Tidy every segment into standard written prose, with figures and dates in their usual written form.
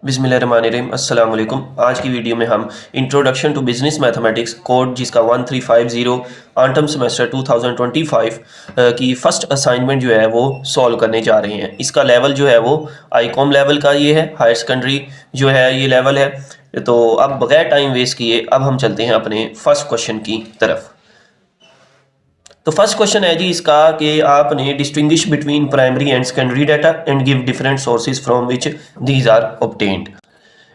बिस्मिल्लाहिर्रहमानिर्रहीम अस्सलाम वालेकुम। आज की वीडियो में हम introduction to business mathematics code जिसका 1350 ऑटम सेमेस्टर 2025 की फ़र्स्ट असाइनमेंट जो है वो सॉल्व करने जा रहे हैं। इसका लेवल जो है वो आईकॉम लेवल का ये है, हायर सेकेंडरी जो है ये लेवल है। तो अब बगैर टाइम वेस्ट किए अब हम चलते हैं अपने फर्स्ट क्वेश्चन की तरफ। तो फर्स्ट क्वेश्चन है जी इसका कि आपने distinguish between primary and secondary data and give different sources from which these are obtained.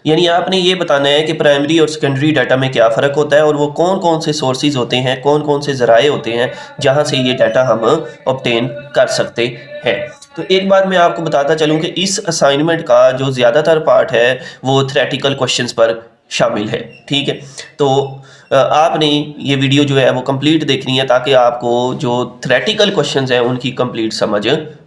यानी आपने ये बताना है कि प्राइमरी और सेकेंडरी डाटा में क्या फ़र्क होता है और वो कौन कौन से सोर्सेज होते हैं, कौन कौन से ज़राए होते हैं जहाँ से ये डाटा हम ऑब्टेन कर सकते हैं। तो एक बार मैं आपको बताता चलूँ कि इस असाइनमेंट का जो ज़्यादातर पार्ट है वो थ्योरेटिकल क्वेश्चंस पर शामिल है। ठीक है, तो आपने ये वीडियो जो है वो कंप्लीट देखनी है ताकि आपको जो थ्योरेटिकल क्वेश्चंस हैं उनकी कंप्लीट समझ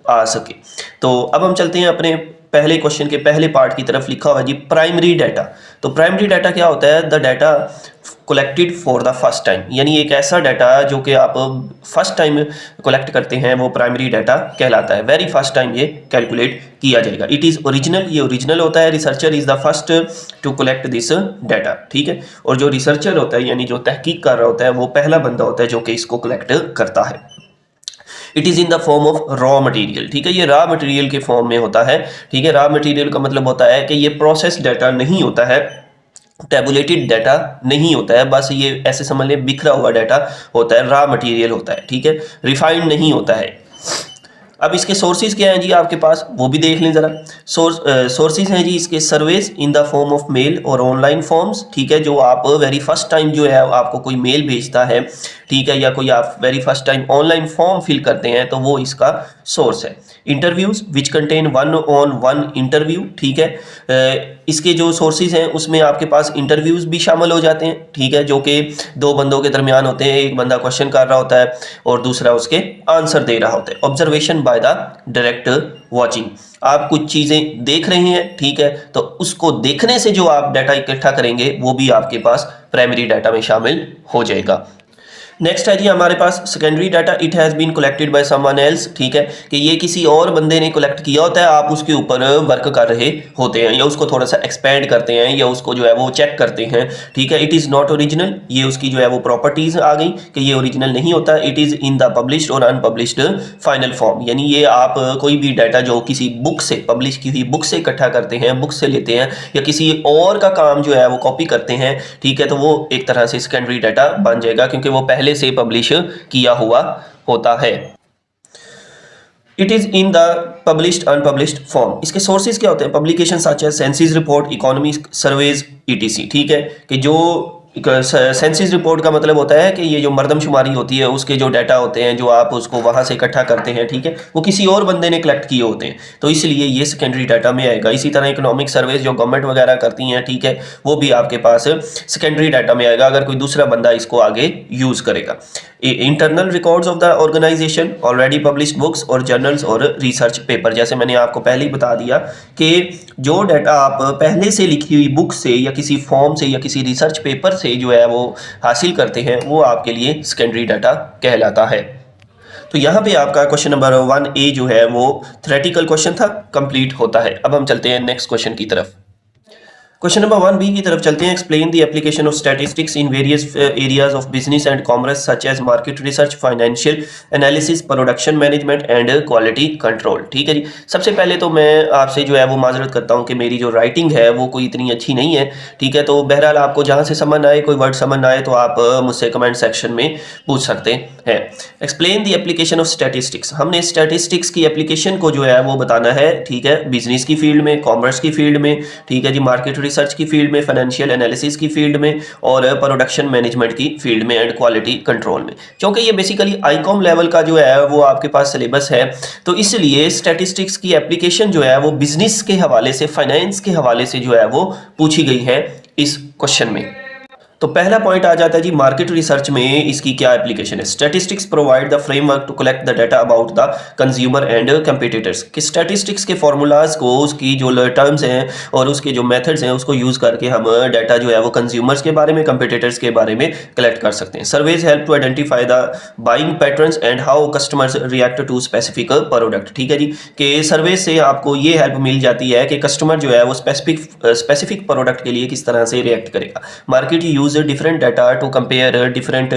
आ सके। तो अब हम चलते हैं अपने पहले क्वेश्चन के पहले पार्ट की तरफ। लिखा हुआ जी प्राइमरी डाटा। तो प्राइमरी डाटा क्या होता है? The data collected for the first time, यानी एक ऐसा डाटा जो कि आप फर्स्ट टाइम कलेक्ट करते हैं वो प्राइमरी डाटा कहलाता है। वेरी फर्स्ट टाइम ये कैलकुलेट किया जाएगा। इट इज़ ओरिजिनल, ये ओरिजिनल होता है। Researcher is the first to collect this data. ठीक है, और जो रिसर्चर होता है यानी जो तहकीक कर रहा होता है वो पहला बंदा होता है जो कि इसको कलेक्ट करता है। It is in the form of raw material. ठीक है, ये रॉ मटेरियल के फॉर्म में होता है। ठीक है, रॉ मटेरियल का मतलब होता है कि ये प्रोसेस डाटा नहीं होता है, टेबुलेटेड डाटा नहीं होता है, बस ये ऐसे समझ लें बिखरा हुआ डाटा होता है, रॉ मटेरियल होता है। ठीक है, रिफाइंड नहीं होता है। अब इसके सोर्सेज क्या हैं जी आपके पास, वो भी देख लें ज़रा। सोर्सेज हैं जी इसके surveys in the form of male और ऑनलाइन फॉर्म्स। ठीक है, जो आप वेरी फर्स्ट टाइम जो है आपको कोई मेल भेजता है, ठीक है, या कोई आप very first time online form fill करते हैं तो वो इसका सोर्स है। Interviews which contain 1-on-1 interview. ठीक है, इसके जो सोर्सेज हैं उसमें आपके पास इंटरव्यूज़ भी शामिल हो जाते हैं। ठीक है, जो कि दो बंदों के दरमियान होते हैं, एक बंदा क्वेश्चन कर रहा होता है और दूसरा उसके आंसर दे रहा होता है। Observation by the direct watching, आप कुछ चीज़ें देख रहे हैं, ठीक है, तो उसको देखने से जो आप डाटा इकट्ठा करेंगे वो भी आपके पास प्राइमरी डाटा में शामिल हो जाएगा। नेक्स्ट है जी हमारे पास secondary data. It has been collected by someone else. ठीक है, कि ये किसी और बंदे ने कलेक्ट किया होता है, आप उसके ऊपर वर्क कर रहे होते हैं या उसको थोड़ा सा एक्सपेंड करते हैं या उसको जो है वो चेक करते हैं। ठीक है, इट इज़ नॉट ओरिजिनल, ये उसकी जो है वो प्रॉपर्टीज़ आ गई कि ये ओरिजिनल नहीं होता। It is in the published और अनपब्लिश्ड फाइनल फॉर्म, यानी ये आप कोई भी डाटा जो किसी बुक से, पब्लिश की हुई बुक से इकट्ठा करते हैं, बुक से लेते हैं या किसी और का काम जो है वो कॉपी करते हैं, ठीक है, तो वो एक तरह से सेकेंडरी डाटा बन जाएगा क्योंकि वो पहले से पब्लिश किया हुआ होता है। It is in the published unpublished form. इसके सोर्सेज क्या होते हैं? Publication such as census report, economy surveys, ETC. ठीक है, कि जो सेंसस रिपोर्ट का मतलब होता है कि ये जो मरदमशुमारी होती है उसके जो डाटा होते हैं जो आप उसको वहाँ से इकट्ठा करते हैं, ठीक है, वो किसी और बंदे ने कलेक्ट किए होते हैं, तो इसलिए ये सेकेंडरी डाटा में आएगा। इसी तरह इकोनॉमिक सर्वेज जो गवर्नमेंट वगैरह करती हैं, ठीक है, वो भी आपके पास सेकेंडरी डाटा में आएगा अगर कोई दूसरा बंदा इसको आगे यूज़ करेगा। Internal records of the organisation, already published books और जर्नल्स और रिसर्च पेपर, जैसे मैंने आपको पहले ही बता दिया कि जो डाटा आप पहले से लिखी हुई बुक से या किसी फॉर्म से या किसी रिसर्च पेपर से जो है वो हासिल करते हैं वो आपके लिए सेकेंडरी डाटा कहलाता है। तो यहाँ पे आपका क्वेश्चन नंबर 1A जो है वो थ्योरेटिकल क्वेश्चन था, कंप्लीट होता है। अब हम चलते हैं नेक्स्ट क्वेश्चन की तरफ। क्वेश्चन नंबर 1B की तरफ चलते हैं। Explain the application of statistics in various areas of business and commerce such as market research, financial analysis, production management and quality control. ठीक है जी, सबसे पहले तो मैं आपसे जो है वो माजरत करता हूँ कि मेरी जो राइटिंग है वो कोई इतनी अच्छी नहीं है, ठीक है, तो बहरहाल आपको जहाँ से समझ आए, कोई वर्ड समझ आए तो आप मुझसे कमेंट सेक्शन में पूछ सकते हैं। Explain the application of statistics, हमने स्टैटिस्टिक्स की एप्लीकेशन को जो है वो बताना है, ठीक है, बिजनेस की फील्ड में, कॉमर्स की फील्ड में, ठीक है जी, मार्केट रिसर्च की फील्ड में, फाइनेंशियल एनालिसिस की फील्ड में और प्रोडक्शन मैनेजमेंट की फील्ड में एंड क्वालिटी कंट्रोल में। क्योंकि ये बेसिकली आईकॉम लेवल का जो है वो आपके पास सिलेबस है, तो इसलिए स्टैटिस्टिक्स की एप्लीकेशन जो है वो बिजनेस के हवाले से, फाइनेंस के हवाले से जो है वो पूछी गई है इस क्वेश्चन में। तो पहला पॉइंट आ जाता है जी मार्केट रिसर्च में इसकी क्या एप्लीकेशन है। Statistics provide the framework to collect the data about the consumer and competitors. कि स्टैटिस्टिक्स के फॉर्मूलाज को, उसकी जो टर्म्स हैं और उसके जो मेथड्स हैं उसको यूज करके हम डाटा जो है वो कंज्यूमर्स के बारे में, कंपटीटर्स के बारे में कलेक्ट कर सकते हैं। Surveys help to identify the buying patterns and how customers react to specific product. ठीक है जी, कि सर्वे से आपको ये हेल्प मिल जाती है कि कस्टमर जो है वो स्पेसिफिक प्रोडक्ट के लिए किस तरह से रिएक्ट करेगा। Market use different data to compare different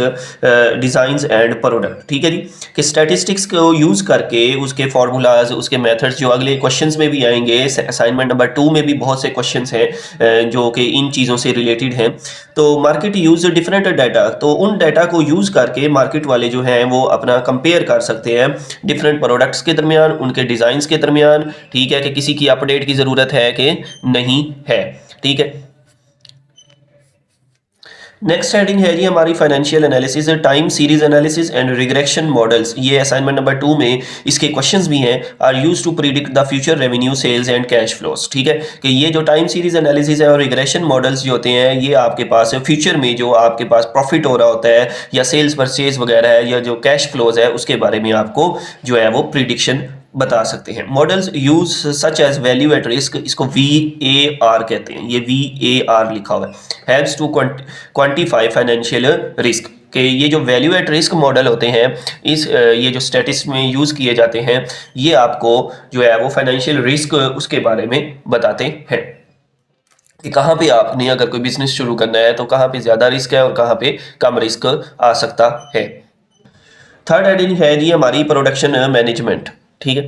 designs and product. ठीक है जी, कि स्टैटिस्टिक्स को यूज करके उसके फॉर्मूलाज, उसके मेथड्स जो अगले क्वेश्चंस में भी आएंगे, असाइनमेंट नंबर 2 में भी बहुत से क्वेश्चंस हैं जो कि इन चीज़ों से रिलेटेड हैं। तो मार्केट यूज डिफरेंट डाटा, तो उन डाटा को यूज करके मार्केट वाले जो हैं वो अपना कंपेयर कर सकते हैं डिफरेंट प्रोडक्ट्स के दरमियान, उनके डिज़ाइंस के दरमियान। ठीक है, कि किसी की अपडेट की ज़रूरत है कि नहीं है। ठीक है, नेक्स्ट हेडिंग है जी हमारी financial analysis, time series analysis and regression models. ये असाइनमेंट नंबर 2 में इसके क्वेश्चंस भी हैं। Are used to predict the future revenue, sales and cash flows. ठीक है, कि ये जो टाइम सीरीज एनालिसिस है और रिग्रेशन मॉडल्स जो होते हैं ये आपके पास फ्यूचर में जो आपके पास प्रॉफिट हो रहा होता है या सेल्स परचेज वगैरह है या जो कैश फ्लोज है उसके बारे में आपको जो है वो प्रिडिक्शन बता सकते हैं। Models use such as value at risk, इसको VAR कहते हैं, ये VAR लिखा हुआ है, helps to quantify financial risk. कि ये जो वैल्यू एट रिस्क मॉडल होते हैं ये जो स्टैटिस्टिक्स में यूज़ किए जाते हैं ये आपको जो है वो फाइनेंशियल रिस्क उसके बारे में बताते हैं कि कहाँ पे आपने अगर कोई बिजनेस शुरू करना है तो कहाँ पे ज़्यादा रिस्क है और कहाँ पे कम रिस्क आ सकता है। थर्ड हेडिंग है जी हमारी प्रोडक्शन मैनेजमेंट। ठीक है,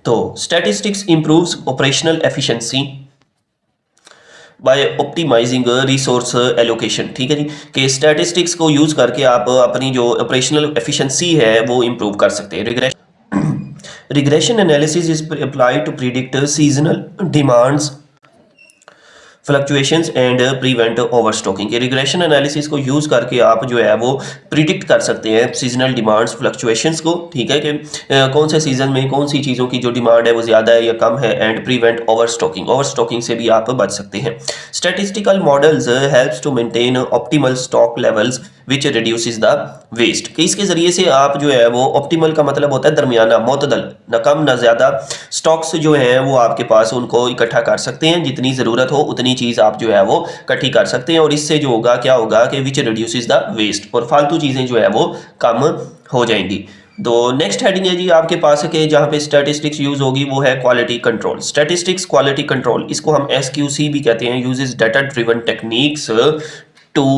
तो statistics improves operational efficiency by optimising resource allocation. ठीक है जी, कि स्टैटिस्टिक्स को यूज करके आप अपनी जो ऑपरेशनल एफिशिएंसी है वो इंप्रूव कर सकते हैं। Regression analysis is applied to predict seasonal demands, fluctuations and prevent overstocking. Regression analysis को यूज करके आप जो है वो प्रिडिक्ट कर सकते हैं सीजनल डिमांड्स, फ्लक्चुएशंस को। ठीक है, कि कौन से सीजन में कौन सी चीज़ों की जो डिमांड है वो ज़्यादा है या कम है, एंड प्रिवेंट ओवरस्टॉकिंग से भी आप बच सकते हैं। Statistical models helps to maintain optimal stock levels which reduces the waste. कि इसके ज़रिए से आप जो है वो ऑप्टिमल का मतलब होता है दरमियाना, मोतदल, न कम न ज़्यादा स्टॉक्स जो हैं वो आपके पास उनको इकट्ठा कर सकते हैं, जितनी ज़रूरत हो उतनी चीज़ आप जो है वो इकट्ठी कर सकते हैं। और इससे जो होगा क्या होगा कि विच रिड्यूसेस द वेस्ट, और फालतू चीज़ें जो है वो कम हो जाएंगी। तो नेक्स्ट हेडिंग है जी आपके पास के जहाँ पे स्टैटिस्टिक्स यूज होगी वो है quality control. Statistics quality control, इसको हम SQC भी कहते हैं, uses data driven techniques to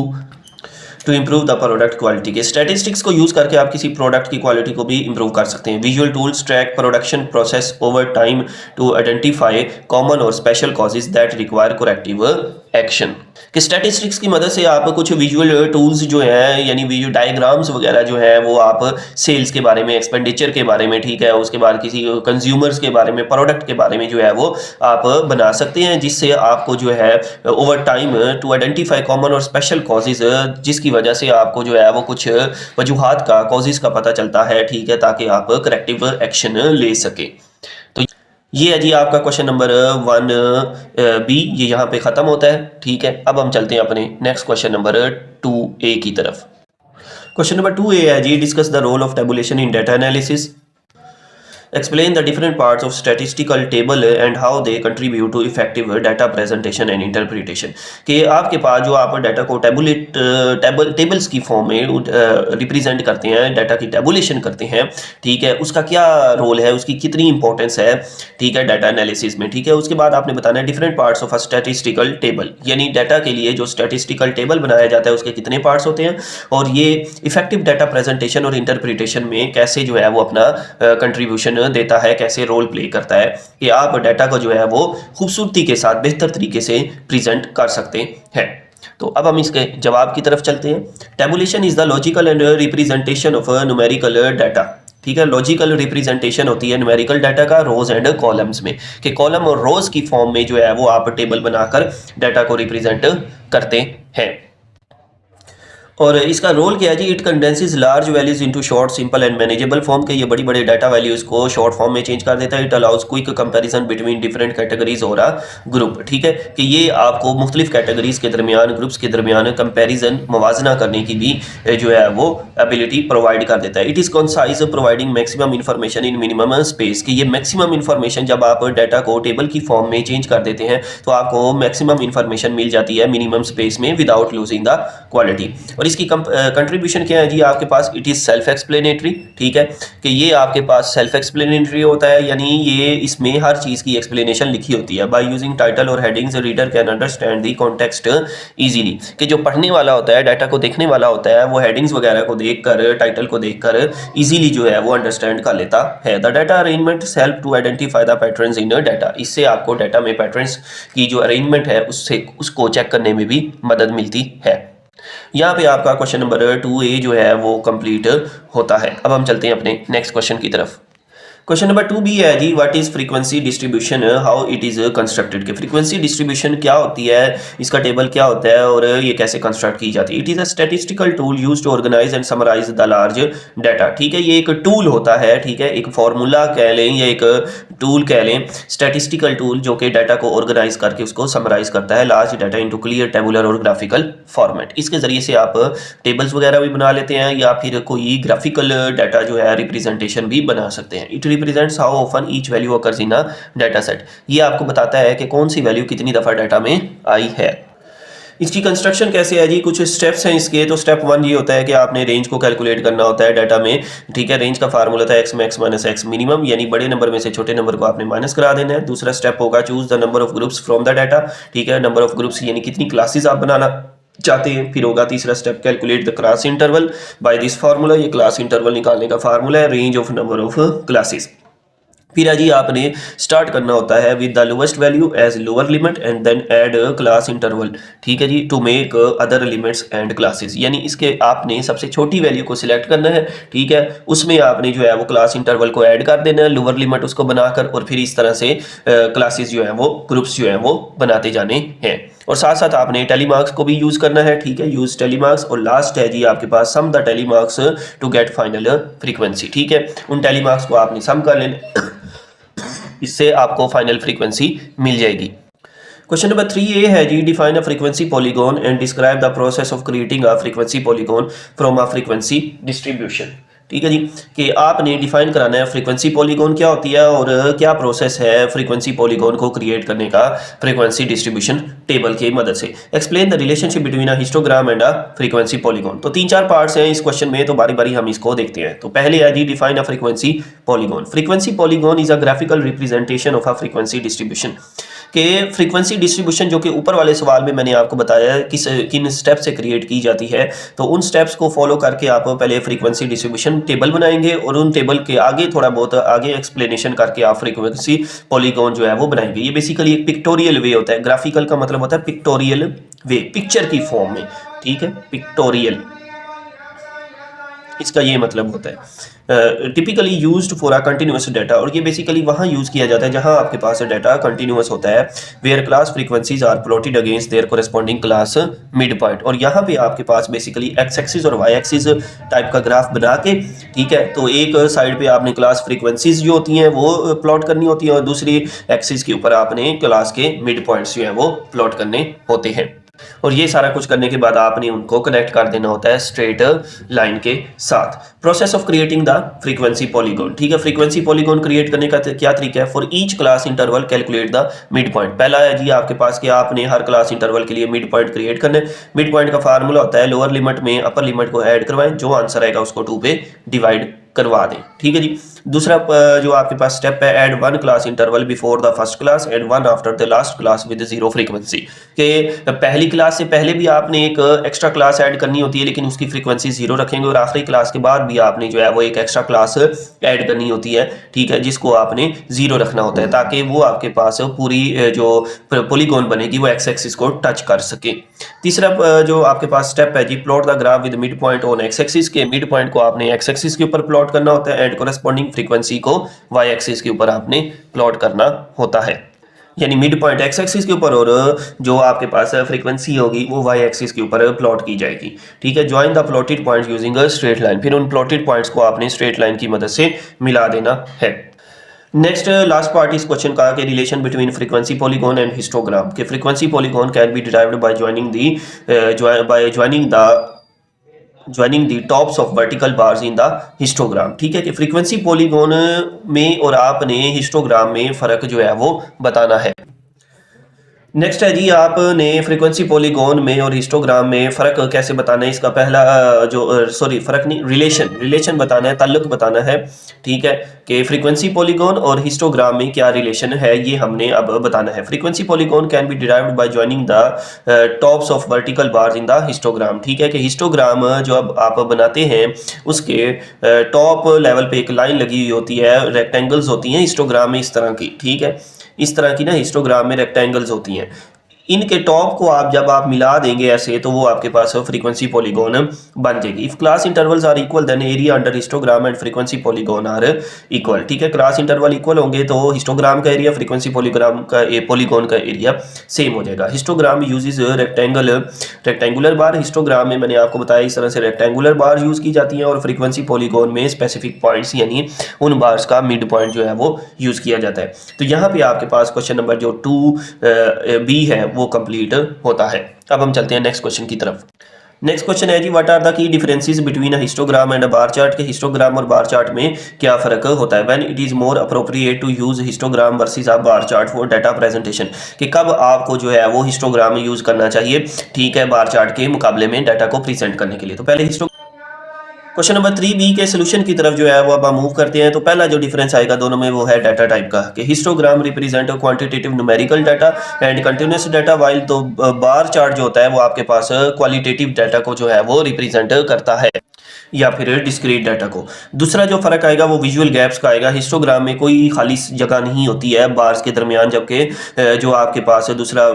improve the product quality. के स्टैटिस्टिक्स को यूज करके आप किसी प्रोडक्ट की क्वालिटी को भी इम्प्रूव कर सकते हैं। Visual tools track production process over time to identify common और special causes that require corrective action. कि स्टैटिस्टिक्स की मदद से आप कुछ विजुअल टूल्स जो हैं यानी विजुअल डायग्राम्स वगैरह जो है वो आप सेल्स के बारे में, एक्सपेंडिचर के बारे में, ठीक है, उसके बाद किसी कंज्यूमर्स के बारे में, प्रोडक्ट के बारे में जो है वो आप बना सकते हैं, जिससे आपको जो है over time to identify common और स्पेशल कॉजेज, जिसकी वजह से आपको जो है वो कुछ वजूहात का, कॉजेज का पता चलता है। ठीक है, ताकि आप करेक्टिव एक्शन ले सके। तो ये है जी आपका क्वेश्चन नंबर 1B, ये यहाँ पे ख़त्म होता है। ठीक है, अब हम चलते हैं अपने नेक्स्ट क्वेश्चन नंबर 2A की तरफ। क्वेश्चन नंबर 2A है जी, discuss the role of tabulation in data analysis, explain the different parts of statistical table and how they contribute to effective data presentation and interpretation। कि आपके पास जो आप data को tables की फॉर्म में represent करते हैं, डाटा की टेबुलेशन करते हैं, ठीक है, उसका क्या रोल है, उसकी कितनी इंपॉर्टेंस है, ठीक है, डाटा एनालिसिस में। ठीक है, उसके बाद आपने बताना है different parts of a statistical table, यानी डाटा के लिए जो स्टैटिस्टिकल टेबल बनाया जाता है उसके कितने पार्ट्स होते हैं और ये इफेक्टिव डाटा प्रेजेंटेशन और इंटरप्रिटेशन में कैसे जो है वो अपना कंट्रीब्यूशन देता है, कैसे रोल प्ले करता है कि आप डाटा को जो है वो खूबसूरती के साथ बेहतर तरीके से प्रेजेंट कर सकते हैं। तो अब हम इसके जवाब की तरफ चलते हैं। Tabulation is the logical and representation of numerical data. ठीक है, लॉजिकल रिप्रेजेंटेशन होती है न्यूमेरिकल डाटा का रोज एंड कॉलम्स में, कि कॉलम और रोज की फॉर्म में जो है वो आप टेबल बनाकर डाटा को रिप्रेजेंट करते हैं। और इसका रोल क्या है जी, it condenses large values into short simple and manageable form के, ये बड़ी बड़े डाटा वैल्यूज को शॉर्ट फॉर्म में चेंज कर देता है। It allows quick comparison between different categories और ग्रुप, ठीक है, कि ये आपको मुख्तलिफ कैटेगरीज के दरमियान, ग्रुप्स के दरमियान कंपेरिजन मवाजना करने की भी जो है वो एबिलिटी प्रोवाइड कर देता है। It is concise providing maximum information in minimum space, कि ये मैक्सिमम इन्फॉर्मेशन जब आप डाटा को टेबल की फॉर्म में चेंज कर देते हैं तो आपको मैक्सिमम इन्फॉर्मेशन मिल जाती है मिनिमम स्पेस में विदाउट लूजिंग द क्वालिटी। और इसकी कंट्रीब्यूशन क्या है जी आपके पास, इट इज सेल्फ एक्सप्लेनेटरी, ठीक है, कि ये आपके पास सेल्फ एक्सप्लेनेटरी होता है, यानी ये इसमें हर चीज़ की एक्सप्लेनेशन लिखी होती है। बाय यूजिंग टाइटल और headings reader can understand the context easily, कि जो पढ़ने वाला होता है, डाटा को देखने वाला होता है, वो हेडिंग्स वगैरह को देखकर, टाइटल को देखकर इजीली जो है वो अंडरस्टैंड कर लेता है। The data arrangement help to identify the patterns in data, इससे आपको डाटा में पैटर्न्स की जो अरेंजमेंट है उसको चेक करने में भी मदद मिलती है। यहाँ पे आपका क्वेश्चन नंबर 2A जो है वो कंप्लीट होता है। अब हम चलते हैं अपने नेक्स्ट क्वेश्चन की तरफ। क्वेश्चन नंबर 2B है जी, what is frequency distribution, how it is constructed, कि फ्रीक्वेंसी डिस्ट्रीब्यूशन क्या होती है, इसका टेबल क्या होता है और ये कैसे कंस्ट्रक्ट की जाती है। It is a statistical tool used to organise and summarise the large data, ठीक है, ये एक टूल होता है, ठीक है, एक फार्मूला कह लें या एक टूल कह लें, स्टैटिस्टिकल टूल जो कि डाटा को ऑर्गेनाइज करके उसको समराइज करता है large data into clear tabular और ग्राफिकल फॉर्मेट। इसके जरिए से आप टेबल्स वगैरह भी बना लेते हैं या फिर कोई ग्राफिकल डाटा जो है रिप्रेजेंटेशन भी बना सकते हैं। It represents how often each value occurs in a data set, ये आपको बताता है कि कौन सी वैल्यू कितनी दफ़ा डाटा में आई है। इसकी कंस्ट्रक्शन कैसे है जी, कुछ स्टेप्स हैं इसके। तो स्टेप 1 ये होता है कि आपने रेंज को कैलकुलेट करना होता है डाटा में, ठीक है, रेंज का फार्मूला था x max minus x minimum, यानी बड़े नंबर में से छोटे नंबर को आपने माइनस करा देना है। दूसरा स्टेप होगा choose the number of groups from the data, ठीक है, नंबर ऑफ ग्रुप्स यानी कितनी क्लासेस आप बनाना चाहते हैं। फिर होगा तीसरा step calculate the class interval by this formula, ये क्लास इंटरवल निकालने का फार्मूला है, range of number of classes. फिर जी आपने स्टार्ट करना होता है with the lowest value as lower limit and then add class interval, ठीक है जी, to make other limits and classes, यानी इसके आपने सबसे छोटी वैल्यू को सिलेक्ट करना है, ठीक है, उसमें आपने जो है वो क्लास इंटरवल को ऐड कर देना है, लोअर लिमिट उसको बनाकर, और फिर इस तरह से क्लासेस जो है वो ग्रुप्स जो है वो बनाते जाने हैं। और साथ साथ आपने टेली मार्क्स को भी यूज करना है, ठीक है, यूज टेली मार्क्स। और लास्ट है जी आपके पास sum the tally marks to get final frequency, ठीक है, उन टेली मार्क्स को आपने सम कर लेना, इससे आपको फाइनल फ्रीक्वेंसी मिल जाएगी। क्वेश्चन नंबर 3A है जी, define a frequency polygon and describe the process of creating a frequency polygon from a frequency distribution, ठीक है जी, कि आपने डिफाइन कराना है फ्रीक्वेंसी पॉलीगॉन क्या होती है और क्या प्रोसेस है फ्रीक्वेंसी पॉलीगॉन को क्रिएट करने का फ्रीक्वेंसी डिस्ट्रीब्यूशन टेबल की मदद से। Explain the relationship between a histogram and a frequency polygon. तो 3-4 पार्ट्स हैं इस क्वेश्चन में, तो बारी बारी हम इसको देखते हैं। तो पहले है जी define a frequency polygon. Frequency polygon is a graphical representation of a frequency distribution, कि फ्रीक्वेंसी डिस्ट्रीब्यूशन जो कि ऊपर वाले सवाल में मैंने आपको बताया है किन स्टेप से क्रिएट की जाती है, तो उन स्टेप्स को फॉलो करके आप पहले फ्रीक्वेंसी डिस्ट्रीब्यूशन टेबल बनाएंगे और उन टेबल के आगे थोड़ा बहुत आगे एक्सप्लेनेशन करके आप फ्रीक्वेंसी पॉलीगॉन जो है वो बनाएंगे। ये बेसिकली एक पिक्टोरियल वे होता है, ग्राफिकल का मतलब होता है पिक्टोरियल वे, पिक्चर की फॉर्म में, ठीक है, पिक्टोरियल, इसका ये मतलब होता है। Typically used for a continuous data, और ये बेसिकली वहाँ यूज़ किया जाता है जहाँ आपके पास डाटा कंटिन्यूअस होता है, where class frequencies are plotted against their corresponding class mid point. और यहाँ पे आपके पास बेसिकली एक्स एक्सिस और वाई एक्सिस टाइप का ग्राफ बना के, ठीक है, तो एक साइड पे आपने क्लास फ्रीक्वेंसीज जो होती हैं वो प्लॉट करनी होती है और दूसरी एक्सिस के ऊपर आपने क्लास के मिड पॉइंट्स जो है वो प्लॉट करने होते हैं। और ये सारा कुछ करने के बाद आपने उनको कनेक्ट कर देना होता है स्ट्रेट लाइन के साथ। Process of creating the frequency polygon, ठीक है, फ्रीक्वेंसी पॉलीगॉन क्रिएट करने का क्या तरीका है। For each class interval calculate the mid point. पहला है जी आपके पास कि आपने हर क्लास इंटरवल के लिए मिड पॉइंट क्रिएट करना है। मिड पॉइंट का फार्मूला होता है लोअर लिमिट में अपर लिमिट को ऐड करवाएं, जो आंसर आएगा उसको 2 पे डिवाइड करवा दें, ठीक है जी। दूसरा जो आपके पास स्टेप है, add 1 class interval before the first class and 1 after the last class with 0 frequency, के पहली क्लास से पहले भी आपने एक एक्स्ट्रा क्लास ऐड करनी होती है लेकिन उसकी फ्रीक्वेंसी 0 रखेंगे, और आखिरी क्लास के बाद भी आपने जो है वो एक एक्स्ट्रा क्लास ऐड करनी होती है, ठीक है, जिसको आपने 0 रखना होता है ताकि वो आपके पास पूरी जो पॉलीगॉन बनेगी वो एक्स एक्सिस को टच कर सके। तीसरा जो आपके पास स्टेप है जी, plot the graph with mid point on x axis, के मिड पॉइंट को आपने एक्स एक्सिस के ऊपर प्लॉट करना होता है एंड कोरेस्पॉन्डिंग फ्रीक्वेंसी को वाई एक्सिस के ऊपर आपने प्लॉट करना होता है। यानी मिड पॉइंट एक्स एक्सिस के ऊपर, और जो आपके पास फ्रीक्वेंसी होगी वो वाई एक्सिस के ऊपर प्लॉट की जाएगी। ठीक है, join the plotted point using a straight line, फिर उन प्लॉटेड पॉइंट्स को आपने स्ट्रेट लाइन की मदद से मिला देना है। नेक्स्ट लास्ट पार्ट इस क्वेश्चन का कि relation between frequency polygon and histogram, कि frequency polygon can be derived by joining the tops of vertical bars in the histogram. ठीक है, कि फ्रीक्वेंसी पॉलीगॉन में और आपने हिस्टोग्राम में फ़र्क जो है वो बताना है। नेक्स्ट है जी, आपने फ्रीक्वेंसी पॉलीगॉन में और हिस्टोग्राम में फ़र्क कैसे बताना है। इसका पहला फ़र्क नहीं, रिलेशन बताना है, ताल्लुक बताना है। ठीक है, कि फ्रीक्वेंसी पॉलीगॉन और हिस्टोग्राम में क्या रिलेशन है ये हमने अब बताना है। Frequency polygon can be derived bye joining the tops of vertical bars in the histogram. ठीक है, कि हिस्टोग्राम जो अब आप बनाते हैं उसके टॉप लेवल पे एक लाइन लगी हुई होती है, रेक्टेंगल्स होती हैं हिस्टोग्राम में इस तरह की। ठीक है, इस तरह की ना हिस्टोग्राम में रेक्टेंगल्स होती हैं, इनके टॉप को जब आप मिला देंगे ऐसे, तो वो आपके पास फ्रीक्वेंसी पॉलीगॉन बन जाएगी। If class intervals are equal then area under histogram and frequency polygon are equal. ठीक है, क्लास इंटरवल इक्वल होंगे तो हिस्टोग्राम का एरिया फ्रीक्वेंसी पॉलीगॉन का एरिया सेम हो जाएगा। Histogram uses rectangular bar, histogram में मैंने आपको बताया इस तरह से रेक्टेंगुलर बार यूज की जाती हैं, और फ्रीक्वेंसी पॉलीगॉन में स्पेसिफिक पॉइंट्स यानी उन बार्स का मिड पॉइंट जो है वो यूज किया जाता है। तो यहाँ पे आपके पास क्वेश्चन नंबर जो 2B है वो कंप्लीट होता है। अब हम चलते हैं नेक्स्ट क्वेश्चन की तरफ। नेक्स्ट क्वेश्चन है जी, what are the key differences between a histogram and a bar chart, के हिस्टोग्राम और बार चार्ट में क्या फर्क होता है। When it is more appropriate to use histogram versus a bar chart for data presentation, कि कब आपको जो है वो हिस्टोग्राम यूज करना चाहिए, ठीक है, बार चार्ट के मुकाबले में डाटा को प्रेजेंट करने के लिए। तो पहले क्वेश्चन नंबर 3B के सोल्यूशन की तरफ जो है वो अब हम मूव करते हैं। तो पहला जो डिफरेंस आएगा दोनों में वो है डाटा टाइप का, कि histogram represent quantitative numerical data and continuous data, while तो बार चार्ट जो होता है वो आपके पास क्वालिटेटिव डाटा को जो है वो रिप्रेजेंट करता है, या फिर डिस्क्रीट डाटा को। दूसरा जो फर्क आएगा वो विजुअल गैप्स का आएगा। हिस्टोग्राम में कोई खाली जगह नहीं होती है बार्स के दरमियान, जबकि जो आपके पास दूसरा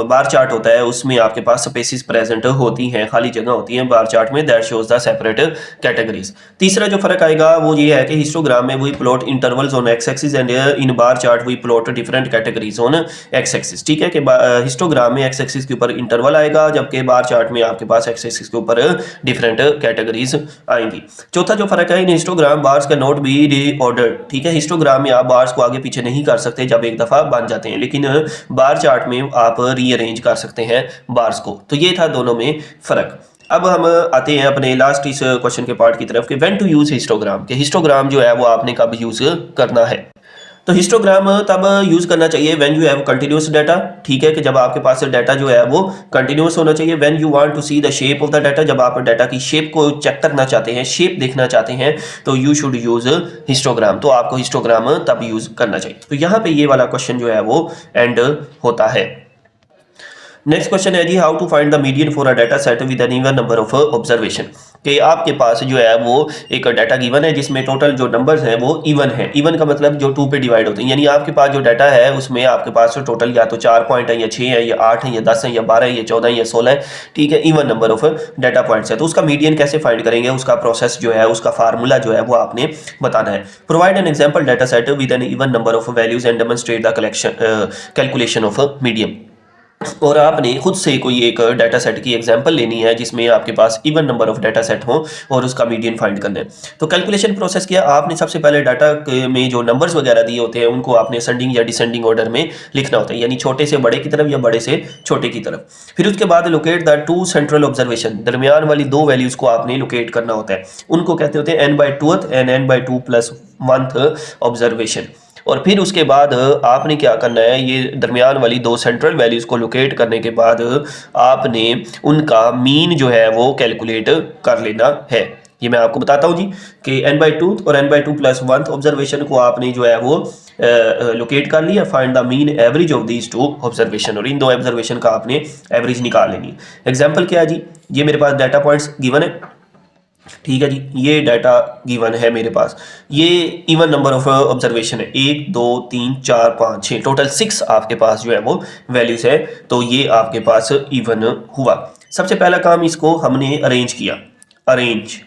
बार चार्ट होता है उसमें आपके पास स्पेसिस प्रेजेंट होती हैं, खाली जगह होती है बार चार्ट में, that shows the separate categories. तीसरा जो फर्क आएगा वो ये है कि हिस्टोग्राम में we plot intervals on x axis and in bar chart we plot different categories on x axis. ठीक है, कि हिस्टोग्राम में एक्स एक्सिस के ऊपर इंटरवल आएगा, जबकि बार चार्ट में आपके पास एक्स एक्सिस के ऊपर डिफरेंट कैटेगरीज आएंगी। चौथा जो फर्क है, इन हिस्टोग्राम बार्स का नॉट बी रीऑर्डर्ड। ठीक है, हिस्टोग्राम में आप बार्स को आगे पीछे नहीं कर सकते जब एक दफा बन जाते हैं, लेकिन बार चार्ट में आप रीअरेंज कर सकते हैं बार्स को। तो ये था दोनों में फर्क। अब हम आते हैं अपने लास्ट इस क्वेश्चन के पार्ट की तरफ, कि व्हेन टू यूज हिस्टोग्राम, कि हिस्टोग्राम जो है वो आपने कब यूज करना है। तो हिस्टोग्राम तब यूज करना चाहिए when you have continuous data. ठीक है, कि जब आपके पास डाटा जो है वो कंटिन्यूअस होना चाहिए। When you want to see the shape of the data, जब आप डाटा की शेप को चेक करना चाहते हैं, शेप देखना चाहते हैं, तो यू शुड यूज हिस्टोग्राम। तो आपको हिस्टोग्राम तब यूज करना चाहिए। तो यहाँ पे ये वाला क्वेश्चन जो है वो एंड होता है। नेक्स्ट क्वेश्चन है जी, how to find the median for a data set with an even number of observation, कि आपके पास जो है वो एक डाटा गिवन है जिसमें टोटल जो नंबर्स हैं वो इवन है। इवन का मतलब जो 2 पे डिवाइड होते हैं, यानी आपके पास जो डाटा है उसमें आपके पास टोटल या तो 4 पॉइंट है, या 6 है, या 8 है, या 10 है, या 12 है, या 14 है, या 16 है। ठीक है, even number of data points है। तो उसका मीडियन कैसे फाइंड करेंगे, उसका प्रोसेस जो है, उसका फार्मूला जो है वो आपने बताना है। Provide an example data set with an even number of values and demonstrate the calculation of median. और आपने खुद से कोई एक डाटा सेट की एग्जांपल लेनी है जिसमें आपके पास even number of data set हो और उसका मीडियन फाइंड करना है। तो कैलकुलेशन प्रोसेस किया आपने, सबसे पहले डाटा में जो नंबर्स वगैरह दिए होते हैं उनको आपने असेंडिंग या डिसेंडिंग ऑर्डर में लिखना होता है, यानी छोटे से बड़े की तरफ या बड़े से छोटे की तरफ। फिर उसके बाद लोकेट द 2 सेंट्रल ऑब्जर्वेशन, दरमियान वाली 2 वैल्यूज को आपने लोकेट करना होता है। उनको कहते होते हैं n/2th and n/2 + 1th observation. और फिर उसके बाद आपने क्या करना है, ये दरमियान वाली 2 सेंट्रल वैल्यूज़ को लोकेट करने के बाद आपने उनका मीन जो है वो कैलकुलेट कर लेना है। ये मैं आपको बताता हूँ जी, कि n/2 और n/2 + 1th ऑब्जर्वेशन को आपने जो है वो लोकेट कर लिया। Find the mean average of these 2 observation, और इन 2 ऑब्जर्वेशन का आपने एवरेज निकाल लेनी है। एग्जाम्पल क्या है जी, ये मेरे पास डाटा पॉइंट्स गिवन है। ठीक है जी, ये डाटा गिवन है मेरे पास, ये इवन नंबर ऑफ ऑब्जर्वेशन है, 1 2 3 4 5 6, टोटल 6 आपके पास जो है वो वैल्यूज है। तो ये आपके पास इवन हुआ। सबसे पहला काम, इसको हमने अरेंज किया, अरेंज।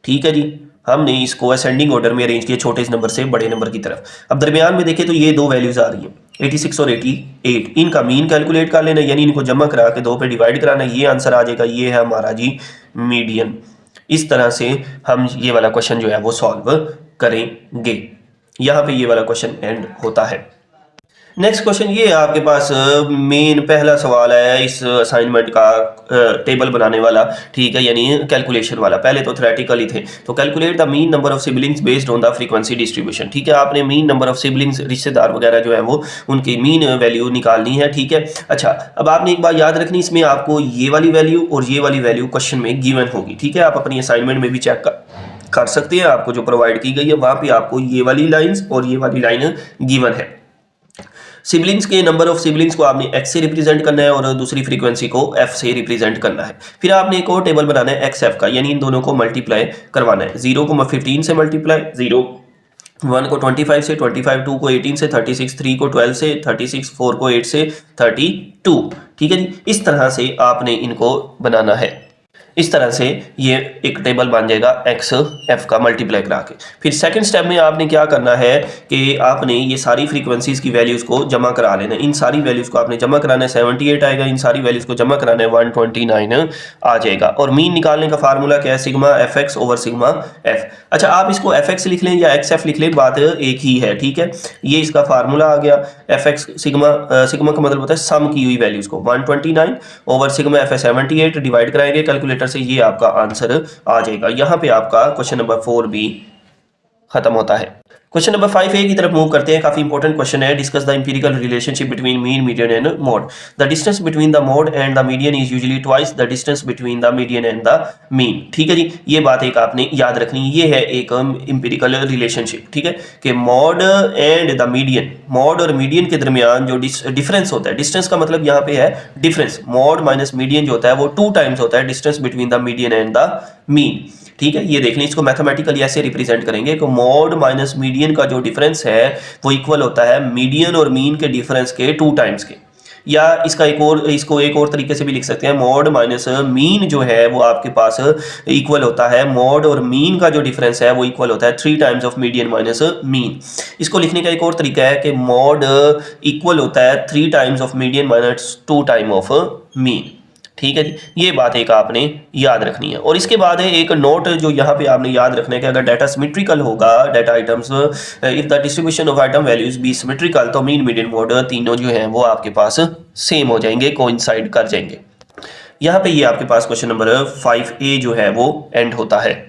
ठीक है जी, हमने इसको असेंडिंग ऑर्डर में अरेंज किया, छोटे नंबर से बड़े नंबर की तरफ। अब दरमियान में देखें तो ये 2 वैल्यूज आ रही हैं, 86 और 88, इनका मीन कैलकुलेट कर लेना, यानी इनको जमा करा के 2 पे डिवाइड कराना, ये आंसर आ जाएगा। ये है हमारा जी मीडियन। इस तरह से हम ये वाला क्वेश्चन जो है वो सॉल्व करेंगे। यहाँ पे ये वाला क्वेश्चन एंड होता है। नेक्स्ट क्वेश्चन ये है आपके पास, मेन पहला सवाल है इस असाइनमेंट का, टेबल बनाने वाला, ठीक है, यानी कैलकुलेशन वाला। पहले तो थ्योरेटिकल ही थे। तो calculate the mean number of siblings based on the frequency distribution, ठीक है। आपने मीन नंबर ऑफ सिबलिंग्स, रिश्तेदार वगैरह जो है वो उनकी मीन वैल्यू निकालनी है, ठीक है। अच्छा, अब आपने एक बात याद रखनी, इसमें आपको ये वाली वैल्यू और ये वाली वैल्यू क्वेश्चन में गिवन होगी, ठीक है। आप अपनी असाइनमेंट में भी चेक कर सकते हैं, आपको जो प्रोवाइड की गई है वहाँ पे आपको ये वाली लाइन्स और ये वाली लाइन गिवन है। सिबलिंग्स के नंबर ऑफ सिबलिंग्स को आपने x से रिप्रेजेंट करना है और दूसरी फ्रीक्वेंसी को f से रिप्रेजेंट करना है। फिर आपने एक और टेबल बनाना है xf का, यानी इन दोनों को मल्टीप्लाई करवाना है। 0 को 15 से मल्टीप्लाई, 0 1 को 25 से, 25 2 को 18 से, 36 3 को 12 से, 36 4 को 8 से, 32, ठीक है जी। इस तरह से आपने इनको बनाना है। इस तरह से ये एक टेबल बन जाएगा एक्स एफ का मल्टीप्लाई करा के। फिर सेकंड स्टेप में आपने क्या करना है कि आपने ये सारी फ्रीक्वेंसीज की वैल्यूज़ को जमा करा लेना है। इन सारी वैल्यूज़ को आपने जमा कराना है, 78 आएगा। इन सारी वैल्यूज़ को जमा कराना है, 129 आ जाएगा। और मीन निकालने का फार्मूला क्या है, sigma F x over sigma F. अच्छा, आप इसको एफ एक्स लिख लें या एक्स एफ लिख लें, बात एक ही है, ठीक है। ये इसका फार्मूला आ गया, एफ एक्स सिग्मा, सिग्मा का मतलब होता है सम की हुई वैल्यूज़ को, 129 ओवर सिग्मा एफ 78 डिवाइड कराएंगे कैलकुलेटर से, ये आपका आंसर आ जाएगा। यहां पे आपका क्वेश्चन नंबर 4 भी खत्म होता है। क्वेश्चन नंबर 5A की तरफ मूव करते हैं। काफी इंपॉर्टेंट क्वेश्चन है। Discuss the empirical relationship between mean, median and mode. The distance between the mode and the median is usually twice the distance between the median and the mean, ठीक है जी। ये बात एक आपने याद रखनी, ये है एक एम्पिरिकल रिलेशनशिप, ठीक है, कि mode and the median, mode और मीडियन के दरमियान जो डिफरेंस होता है, डिस्टेंस का मतलब यहाँ पे है डिफरेंस, मोड माइनस मीडियन जो होता है वो 2 टाइम्स होता है distance between the median and the mean, ठीक है। ये देख लें, इसको मैथमेटिकली ऐसे रिप्रेजेंट करेंगे कि मोड माइनस मीडियन का जो डिफरेंस है वो इक्वल होता है मीडियन और मीन के डिफरेंस के 2 टाइम्स के। या इसका इसको एक और तरीके से भी लिख सकते हैं, मोड माइनस मीन जो है वो आपके पास इक्वल होता है, मोड और मीन का जो डिफरेंस है वो इक्वल होता है 3 times of median minus mean. इसको लिखने का एक और तरीका है कि मोड इक्वल होता है 3 times of median minus 2 time of mean, ठीक है जी। ये बात एक आपने याद रखनी है। और इसके बाद है एक नोट जो यहाँ पे आपने याद रखना है कि अगर डाटा सिमेट्रिकल होगा, data items, if the distribution of item values be symmetrical, तो मीन, मीडियन, मोड तीनों जो हैं वो आपके पास सेम हो जाएंगे, कोइंसाइड कर जाएंगे। यहाँ पे ये आपके पास क्वेश्चन नंबर 5A जो है वो एंड होता है।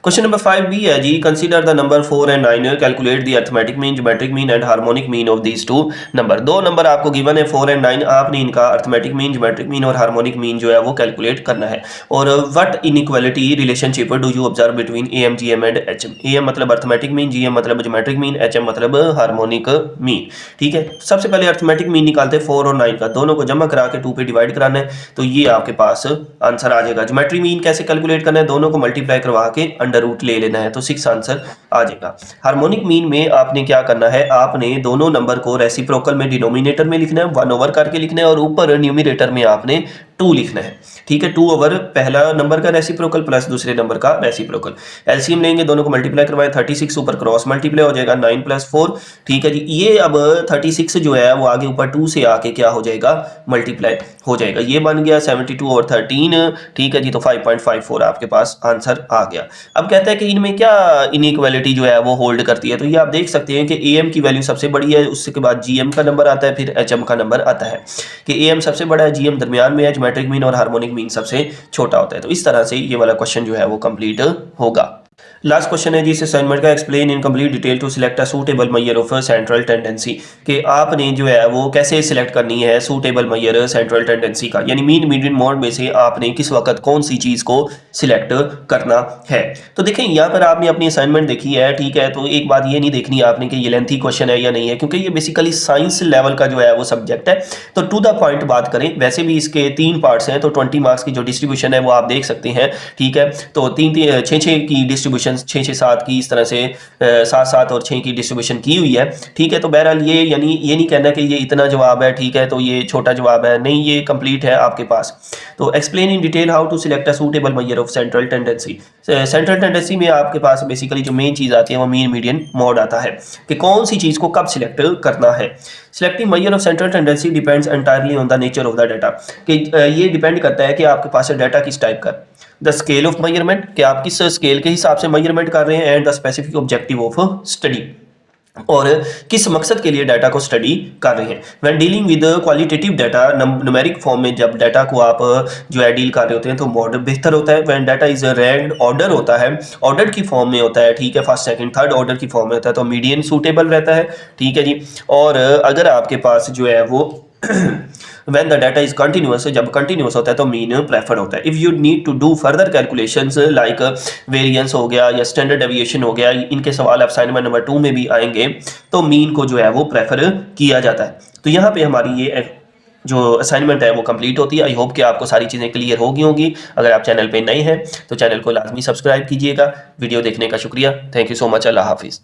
क्वेश्चन नंबर 5B है जी, consider the number 4 and 9, calculate the arithmetic mean, geometric mean and harmonic mean of these 2 number. 2 number आपको गिवन है 4 एंड 9, आपने इनका अरिथमेटिक मीन, ज्योमेट्रिक मीन और हार्मोनिक मीन जो है वो कैलकुलेट करना है। और what inequality relationship do you observe between AM, GM and HM। AM मतलब अरिथमेटिक मीन, GM मतलब ज्योमेट्रिक मीन, HM मतलब हार्मोनिक मीन, ठीक है। सबसे पहले अरिथमेटिक मीन निकालते हैं 4 और 9 का, दोनों को जमा करा के 2 पे डिवाइड कराना है, तो ये आपके पास आंसर आ जाएगा। ज्योमेट्री मीन कैसे कैलकुलेट करना है, दोनों को मल्टीप्लाई करवा के अंडर रूट ले लेना है, तो 6 आंसर आ जाएगा। हार्मोनिक मीन में आपने क्या करना है, आपने दोनों नंबर को रेसिप्रोकल में डिनोमिनेटर में लिखना है, 1 ओवर करके लिखना है, और ऊपर न्यूमरेटर में आपने 2 लिखना है, ठीक है। 2 ओवर पहला नंबर का रेसिप्रोकल प्लस दूसरे नंबर का रेसिप्रोकल। एलसीएम लेंगे, दोनों को मल्टीप्लाई करवाएं, 36 ऊपर क्रॉस मल्टीप्लाई हो जाएगा, 9 + 4, ठीक है जी। ये अब 36 जो है वो आगे ऊपर 2 से आके क्या हो जाएगा, मल्टीप्लाई हो जाएगा। ये बन गया 72 और 13, ठीक है जी। तो 5.54 आपके पास आंसर आ गया। अब कहता है कि इनमें क्या इनइक्वालिटी जो है वो होल्ड करती है, तो ये आप देख सकते हैं कि AM की वैल्यू सबसे बड़ी है, उसके बाद GM का नंबर आता है, फिर HM का नंबर आता है, कि AM सबसे बड़ा है, GM दरमियान में है, ज्योमेट्रिक मीन और हार्मोनिक मीन सबसे छोटा होता है। तो इस तरह से ये वाला क्वेश्चन जो है वो कंप्लीट होगा। लास्ट क्वेश्चन है जी इस असाइनमेंट का, explain in complete detail to select a suitable measure of central tendency, कि आपने जो है वो कैसे सिलेक्ट करनी है सूटेबल मेजर सेंट्रल टेंडेंसी का, यानी मीन, मीडियन, मोड में से आपने किस वक्त कौन सी चीज को सिलेक्ट करना है। तो देखें यहाँ पर आपने अपनी असाइनमेंट देखी है, ठीक है। तो एक बात ये नहीं देखनी है आपने कि ये लेंथी क्वेश्चन है या नहीं है, क्योंकि ये बेसिकली साइंस लेवल का जो है वो सब्जेक्ट है। तो टू द पॉइंट बात करें, वैसे भी इसके 3 पार्ट्स हैं, तो 20 मार्क्स की जो डिस्ट्रीब्यूशन है वो आप देख सकते हैं, ठीक है। तो 6-6 की डिस्ट्रीब्यूशन डिस्ट्रीब्यूशन 6-6-7 की इस तरह से 7-7 और 6 की डिस्ट्रीब्यूशन की हुई है, ठीक है। तो बहरहाल ये यानी ये नहीं कहना कि ये इतना जवाब है, ठीक है, तो ये छोटा जवाब है, नहीं, ये कंप्लीट है आपके पास। तो explain in detail how to select a suitable measure of central tendency. Central tendency में आपके पास बेसिकली जो मेन चीज़ आती है वो मीन मीडियन मोड आता है कि कौन सी चीज़ को कब सिलेक्ट करना है। Selecting major of central tendency depends entirely on the nature of the data, कि ये डिपेंड करता है कि आपके पास डाटा किस टाइप का। द स्केल ऑफ मेजरमेंट, कि आप किस स्केल के हिसाब से मेजरमेंट कर रहे हैं, and the specific objective of study, और किस मकसद के लिए डाटा को स्टडी कर रहे हैं। When dealing with qualitative data, numeric form में जब डाटा को आप जो है डील कर रहे होते हैं तो मोड बेहतर होता है। When data is ranked order होता है, ऑर्डर की फॉर्म में होता है, ठीक है, फर्स्ट सेकंड थर्ड ऑर्डर की फॉर्म में होता है तो मीडियन सूटेबल रहता है, ठीक है जी। और अगर आपके पास जो है वो when the data is continuous, जब continuous होता है तो मीन प्रेफर होता है। If you need to do further calculations like variance हो गया या स्टैंडर्ड डेविएशन हो गया, इनके सवाल असाइनमेंट नंबर 2 में भी आएंगे, तो मीन को जो है वो प्रेफर किया जाता है। तो यहाँ पे हमारी ये जो असाइनमेंट है वो कंप्लीट होती है। आई होप कि आपको सारी चीज़ें क्लियर हो गई होंगी। अगर आप चैनल पे नए हैं तो चैनल को लाजमी सब्सक्राइब कीजिएगा। वीडियो देखने का शुक्रिया। Thank you so much. अल्लाह हाफिज़।